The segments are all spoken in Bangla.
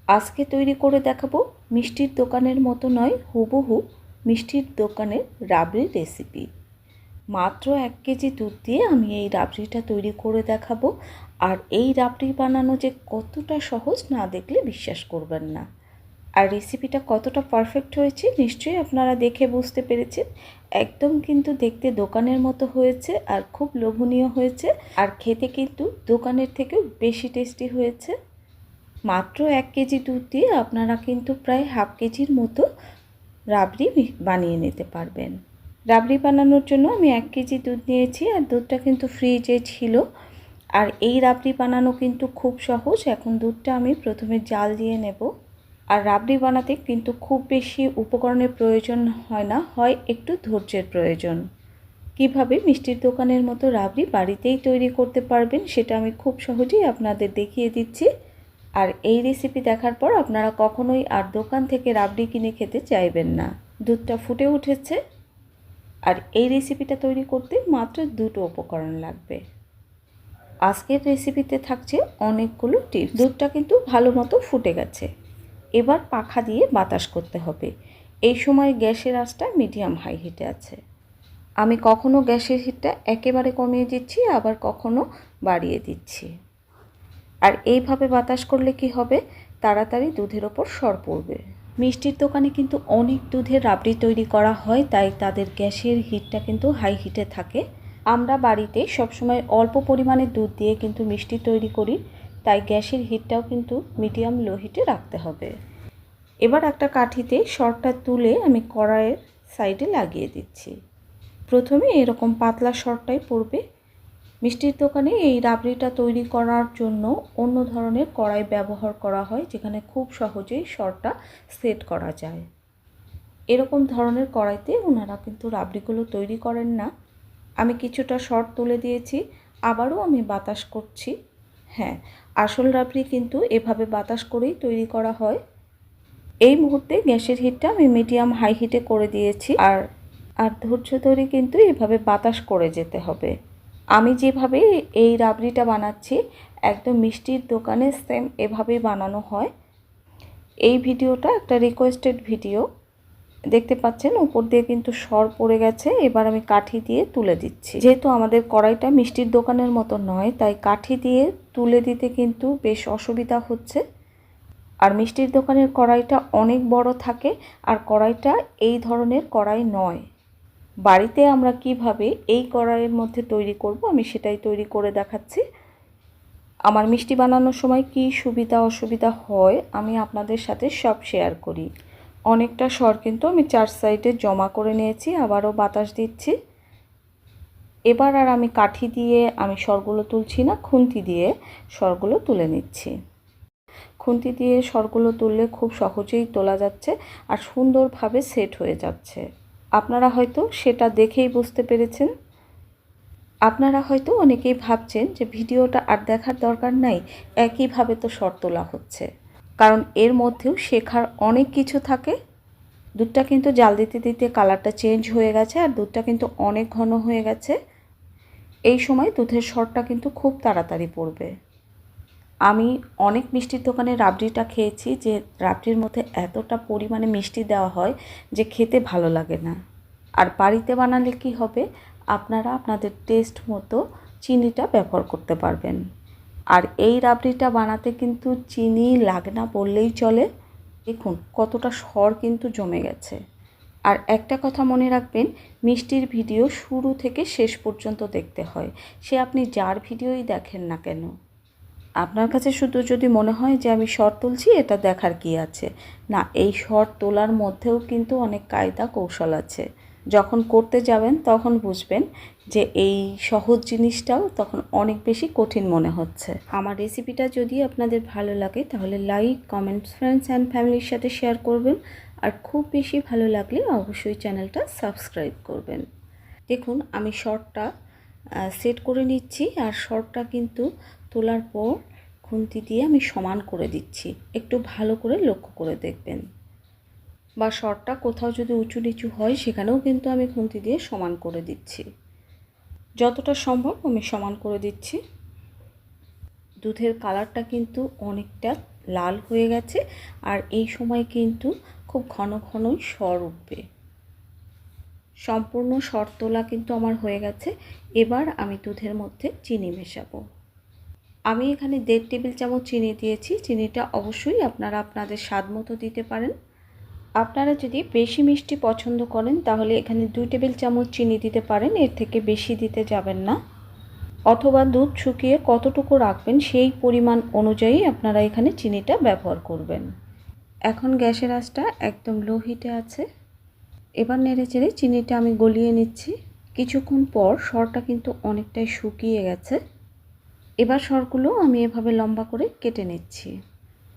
আজকে তৈরি করে দেখাবো মিষ্টির দোকানের মতো নয়, হুবহু মিষ্টির দোকানের রাবড়ির রেসিপি। মাত্র 1 কেজি দুধ দিয়ে আমি এই রাবড়িটা তৈরি করে দেখাবো। আর এই রাবড়ি বানানো যে কতটা সহজ, না দেখলে বিশ্বাস করবেন না। আর রেসিপিটা কতটা পারফেক্ট হয়েছে নিশ্চয়ই আপনারা দেখে বুঝতে পেরেছেন। একদম কিন্তু দেখতে দোকানের মতো হয়েছে আর খুব লোভনীয় হয়েছে, আর খেতে কিন্তু দোকানের থেকেও বেশি টেস্টি হয়েছে। মাত্র 1 কেজি দুধ দিয়ে আপনারা কিন্তু প্রায় হাফ কেজির মতো রাবড়ি বানিয়ে নিতে পারবেন। রাবড়ি বানানোর জন্য আমি 1 কেজি দুধ নিয়েছি, আর দুধটা কিন্তু ফ্রিজে ছিল। আর এই রাবড়ি বানানো কিন্তু খুব সহজ। এখন দুধটা আমি প্রথমে জাল দিয়ে নেব। আর রাবড়ি বানাতে কিন্তু খুব বেশি উপকরণের প্রয়োজন হয় না, হয় একটু ধৈর্যের প্রয়োজন। কিভাবে মিষ্টির দোকানের মতো রাবড়ি বাড়িতেই তৈরি করতে পারবেন সেটা আমি খুব সহজেই আপনাদের দেখিয়ে দিচ্ছি। আর এই রেসিপি দেখার পর আপনারা কখনোই আর দোকান থেকে রাবড়ি কিনে খেতে চাইবেন না। দুধটা ফুটে উঠেছে, আর এই রেসিপিটা তৈরি করতে মাত্র 2টো উপকরণ লাগবে। আজকের রেসিপিতে থাকছে অনেকগুলো টিপস। দুধটা কিন্তু ভালো মতো ফুটে গেছে। এবার পাখা দিয়ে বাতাস করতে হবে। এই সময় গ্যাসের আঁচটা মিডিয়াম হাই হিটে আছে। আমি কখনো গ্যাসের হিটটা একেবারে কমিয়ে দিচ্ছি, আবার কখনো বাড়িয়ে দিচ্ছি। আর এইভাবে বাতাস করলে কি হবে, তাড়াতাড়ি দুধের ওপর সর পড়বে। মিষ্টির দোকানে কিন্তু অনেক দুধের রাবড়ি তৈরি করা হয়, তাই তাদের গ্যাসের হিটটা কিন্তু হাই হিটে থাকে। আমরা বাড়িতে সবসময় অল্প পরিমাণে দুধ দিয়ে কিন্তু মিষ্টি তৈরি করি, তাই গ্যাসের হিটটাও কিন্তু মিডিয়াম লো হিটে রাখতে হবে। এবার একটা কাঠিতে সরটা তুলে আমি কড়াইয়ের সাইডে লাগিয়ে দিচ্ছি। প্রথমে এরকম পাতলা সরটাই পড়বে। মিষ্টির দোকানে এই রাবড়িটা তৈরি করার জন্য অন্য ধরনের কড়াই ব্যবহার করা হয়, যেখানে খুব সহজেই সরটা সেট করা যায়। এরকম ধরনের কড়াইতে ওনারা কিন্তু রাবড়িগুলো তৈরি করেন না। আমি কিছুটা সর তুলে দিয়েছি, আবারও আমি বাতাস করছি। হ্যাঁ, আসল রাবড়ি কিন্তু এভাবে বাতাস করেই তৈরি করা হয়। এই মুহূর্তে গ্যাসের হিটটা আমি মিডিয়াম হাই হিটে করে দিয়েছি। আর ধৈর্য ধরে কিন্তু এভাবে বাতাস করে যেতে হবে। আমি যেভাবে এই রাবড়িটা বানাচ্ছি একদম মিষ্টির দোকানে সেম এভাবেই বানানো হয়। এই ভিডিওটা একটা রিকোয়েস্টেড ভিডিও। দেখতে পাচ্ছেন উপর দিয়ে কিন্তু সর পড়ে গেছে। এবার আমি কাঠি দিয়ে তুলে দিচ্ছি। যেহেতু আমাদের কড়াইটা মিষ্টির দোকানের মতো নয়, তাই কাঠি দিয়ে তুলে দিতে কিন্তু বেশ অসুবিধা হচ্ছে। আর মিষ্টির দোকানের কড়াইটা অনেক বড় থাকে, আর কড়াইটা এই ধরনের কড়াই নয়। বাড়িতে আমরা কিভাবে এই কড়াইয়ের মধ্যে তৈরি করব আমি সেটাই তৈরি করে দেখাচ্ছি। আমার মিষ্টি বানানোর সময় কি সুবিধা অসুবিধা হয় আমি আপনাদের সাথে সব শেয়ার করি। অনেকটা সর কিন্তু আমি 4 সাইডে জমা করে নিয়েছি, আবারও বাতাস দিচ্ছি। এবার আর আমি কাঠি দিয়ে আমি সরগুলো তুলছি না, খুন্তি দিয়ে সরগুলো তুলে নিচ্ছি। খুন্তি দিয়ে সরগুলো তুললে খুব সহজেই তোলা যাচ্ছে আর সুন্দরভাবে সেট হয়ে যাচ্ছে। আপনারা হয়তো সেটা দেখেই বুঝতে পেরেছেন। আপনারা হয়তো অনেকেই ভাবছেন যে ভিডিওটা আর দেখার দরকার নাই, একইভাবে তো সর তোলা হচ্ছে। কারণ এর মধ্যেও শেখার অনেক কিছু থাকে। দুধটা কিন্তু জাল দিতে দিতে কালারটা চেঞ্জ হয়ে গেছে, আর দুধটা কিন্তু অনেক ঘন হয়ে গেছে। এই সময় দুধের সরটা কিন্তু খুব তাড়াতাড়ি পড়বে। আমি অনেক মিষ্টির দোকানে রাবড়িটা খেয়েছি, যে রাবড়ির মধ্যে এতটা পরিমাণে মিষ্টি দেওয়া হয় যে খেতে ভালো লাগে না। আর বাড়িতে বানালে কি হবে, আপনারা আপনাদের টেস্ট মতো চিনিটা ব্যবহার করতে পারবেন। আর এই রাবড়িটা বানাতে কিন্তু চিনি লাগে না বললেই চলে। দেখুন কতটা সর কিন্তু জমে গেছে। আর একটা কথা মনে রাখবেন, মিষ্টির ভিডিও শুরু থেকে শেষ পর্যন্ত দেখতে হয়, সে আপনি যার ভিডিওই দেখেন না কেন। আপনার কাছে শুধু যদি মনে হয় যে আমি শর্ট তুলছি, এটা দেখার কি আছে, না, এই শর্ট তোলার মধ্যেও কিন্তু অনেক কায়দা কৌশল আছে। যখন করতে যাবেন তখন বুঝবেন যে এই সহজ জিনিসটাও তখন অনেক বেশি কঠিন মনে হচ্ছে। আমার রেসিপিটা যদি আপনাদের ভালো লাগে তাহলে লাইক, কমেন্ট, ফ্রেন্ডস অ্যান্ড ফ্যামিলির সাথে শেয়ার করবেন। আর খুব বেশি ভালো লাগলে অবশ্যই চ্যানেলটা সাবস্ক্রাইব করবেন। দেখুন আমি শর্টটা সেট করে নিচ্ছি, আর শর্টটা কিন্তু তোলার পর খুন্তি দিয়ে আমি সমান করে দিচ্ছি। একটু ভালো করে লক্ষ্য করে দেখবেন। বা শর্টটা কোথাও যদি উঁচু নিচু হয় সেখানেও কিন্তু আমি খুন্তি দিয়ে সমান করে দিচ্ছি। যতটা সম্ভব আমি সমান করে দিচ্ছি। দুধের কালারটা কিন্তু অনেকটা লাল হয়ে গেছে আর এই সময় কিন্তু খুব ঘন ঘনই সর উঠবে। সম্পূর্ণ সর তোলা কিন্তু আমার হয়ে গেছে। এবার আমি দুধের মধ্যে চিনি মেশাবো। আমি এখানে 1.5 টেবিল চামচ চিনি দিয়েছি। চিনিটা অবশ্যই আপনারা আপনাদের স্বাদ মতো দিতে পারেন। আপনারা যদি বেশি মিষ্টি পছন্দ করেন তাহলে এখানে 2 টেবিল চামচ চিনি দিতে পারেন, এর থেকে বেশি দিতে যাবেন না। অথবা দুধ শুকিয়ে কতটুকু রাখবেন সেই পরিমাণ অনুযায়ী আপনারা এখানে চিনিটা ব্যবহার করবেন। এখন গ্যাসের আঁচটা একদম লো হিটে আছে। এবার নেড়েচেড়ে চিনিটা আমি গলিয়ে নিচ্ছি। কিছুক্ষণ পর সরটা কিন্তু অনেকটাই শুকিয়ে গেছে। এবার সরগুলো আমি এভাবে লম্বা করে কেটে নিচ্ছি।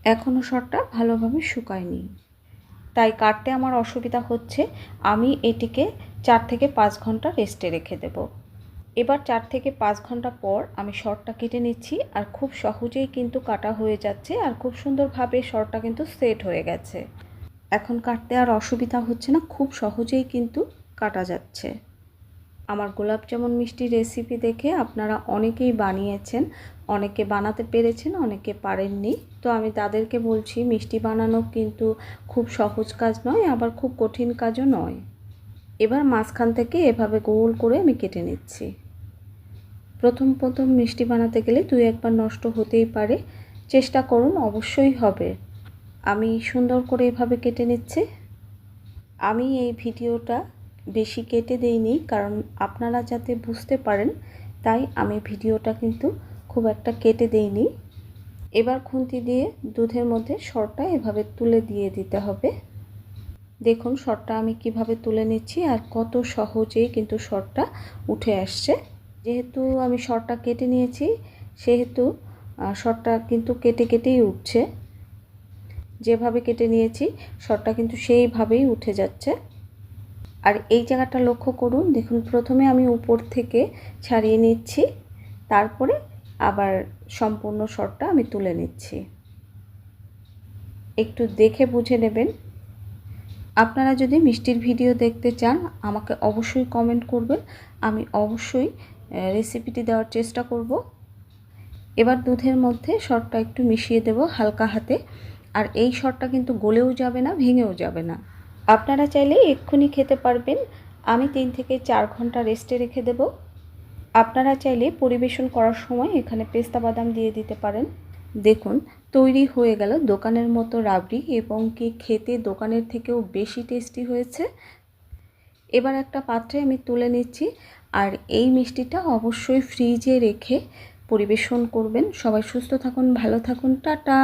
এখনও সরটা ভালোভাবে শুকায়নি, তাই কাটতে আমার অসুবিধা হচ্ছে। আমি এটিকে 4 থেকে 5 ঘন্টা রেস্টে রেখে দেব। এবার 4 থেকে 5 ঘন্টা পর আমি সরটা কেটে নিচ্ছি আর খুব সহজেই কিন্তু কাটা হয়ে যাচ্ছে আর খুব সুন্দরভাবে সরটা কিন্তু সেট হয়ে গেছে। এখন কাটতে আর অসুবিধা হচ্ছে না, খুব সহজেই কিন্তু কাটা যাচ্ছে। আমার গোলাপ জামুন মিষ্টি রেসিপি দেখে আপনারা অনেকেই বানিয়েছেন, অনেকে বানাতে পেরেছেন, অনেকে পারেননি। তো আমি তাদেরকে বলছি মিষ্টি বানানো কিন্তু খুব সহজ কাজ নয়, আবার খুব কঠিন কাজও নয়। এবার মাঝখান থেকে এভাবে গোল করে আমি কেটে নিচ্ছি। প্রথম মিষ্টি বানাতে গেলে 2-1 বার নষ্ট হতেই পারে, চেষ্টা করুন অবশ্যই হবে। আমি সুন্দর করে এভাবে কেটে নিচ্ছি। আমি এই ভিডিওটা বেশি কেটে দেইনি, কারণ আপনারা যাতে বুঝতে পারেন তাই আমি ভিডিওটা কিন্তু খুব একটা কেটে দেইনি। এবার খুন্তি দিয়ে দুধের মধ্যে সরটা এভাবে তুলে দিয়ে দিতে হবে। দেখুন সরটা আমি কিভাবে তুলে নিচ্ছি আর কত সহজেই কিন্তু সরটা উঠে আসছে। যেহেতু আমি সরটা কেটে নিয়েছি সেহেতু সরটা কিন্তু কেটেই উঠছে। যেভাবে কেটে নিয়েছি সরটা কিন্তু সেইভাবেই উঠে যাচ্ছে। আর এই জায়গাটা লক্ষ্য করুন, দেখুন প্রথমে আমি উপর থেকে ছাড়িয়ে নিচ্ছি, তারপরে আবার সম্পূর্ণ সরটা আমি তুলে নিচ্ছি। একটু দেখে বুঝে নেবেন। আপনারা যদি মিষ্টির ভিডিও দেখতে চান আমাকে অবশ্যই কমেন্ট করবেন, আমি অবশ্যই রেসিপিটি দেওয়ার চেষ্টা করব। এবার দুধের মধ্যে সরটা একটু মিশিয়ে দেব হালকা হাতে। আর এই সরটা কিন্তু গলেও যাবে না, ভেঙেও যাবে না। আপনারা চাইলে এক্ষুনি খেতে পারবেন। আমি 3 থেকে 4 ঘন্টা রেস্টে রেখে দেব। আপনারা চাইলে পরিবেশন করার সময় এখানে পেস্তা বাদাম দিয়ে দিতে পারেন। দেখুন তৈরি হয়ে গেল দোকানের মতো রাবড়ি, এবং কি খেতে দোকানের থেকেও বেশি টেস্টি হয়েছে। এবার একটা পাত্রে আমি তুলে নিচ্ছি। আর এই মিষ্টিটা অবশ্যই ফ্রিজে রেখে পরিবেশন করবেন। সবাই সুস্থ থাকুন, ভালো থাকুন, টাটা।